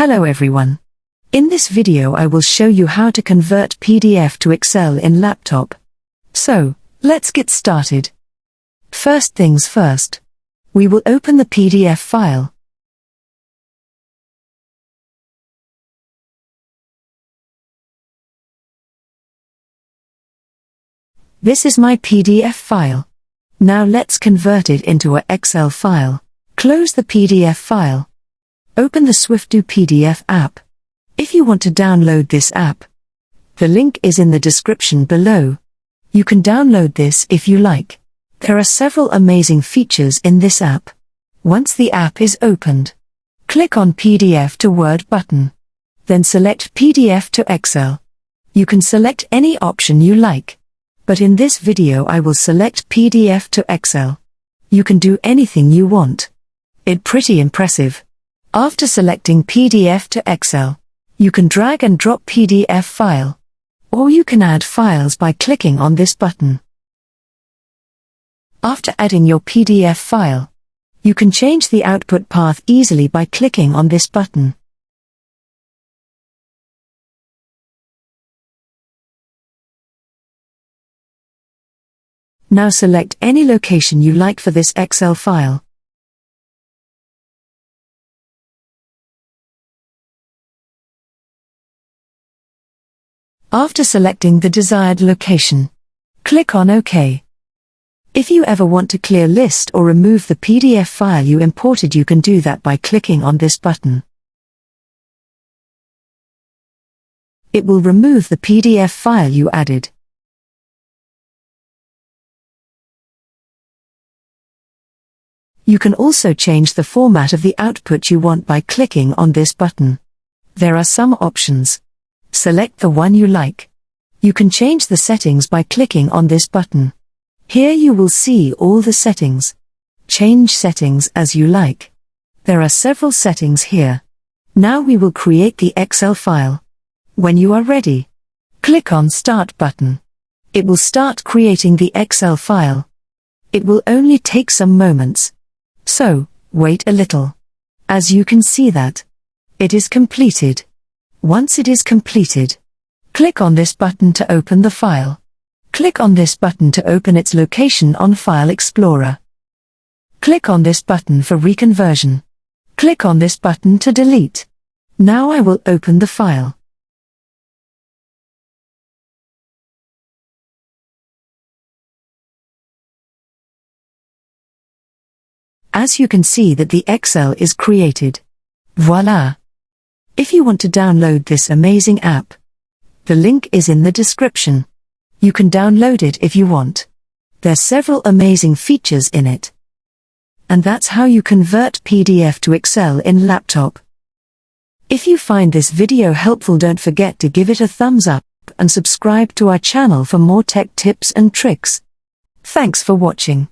Hello everyone. In this video I will show you how to convert PDF to Excel in laptop. So, let's get started. First things first. We will open the PDF file. This is my PDF file. Now let's convert it into an Excel file. Close the PDF file. Open the SwiftDo PDF app. If you want to download this app, the link is in the description below. You can download this if you like. There are several amazing features in this app. Once the app is opened, click on PDF to Word button. Then select PDF to Excel. You can select any option you like. But in this video I will select PDF to Excel. You can do anything you want. It's pretty impressive. After selecting PDF to Excel, you can drag and drop PDF file. Or you can add files by clicking on this button. After adding your PDF file, you can change the output path easily by clicking on this button. Now select any location you like for this Excel file. After selecting the desired location, click on OK. If you ever want to clear list or remove the PDF file you imported, you can do that by clicking on this button. It will remove the PDF file you added. You can also change the format of the output you want by clicking on this button. There are some options. Select the one you like. You can change the settings by clicking on this button. Here you will see all the settings. Change settings as you like. There are several settings here. Now we will create the Excel file. When you are ready, click on Start button. It will start creating the Excel file. It will only take some moments. So, wait a little. As you can see that it is completed. Once it is completed, click on this button to open the file. Click on this button to open its location on File Explorer. Click on this button for reconversion. Click on this button to delete. Now I will open the file. As you can see that the Excel is created. Voila! If you want to download this amazing app, the link is in the description. You can download it if you want. There's several amazing features in it. And that's how you convert PDF to Excel in laptop. If you find this video helpful, don't forget to give it a thumbs up and subscribe to our channel for more tech tips and tricks. Thanks for watching.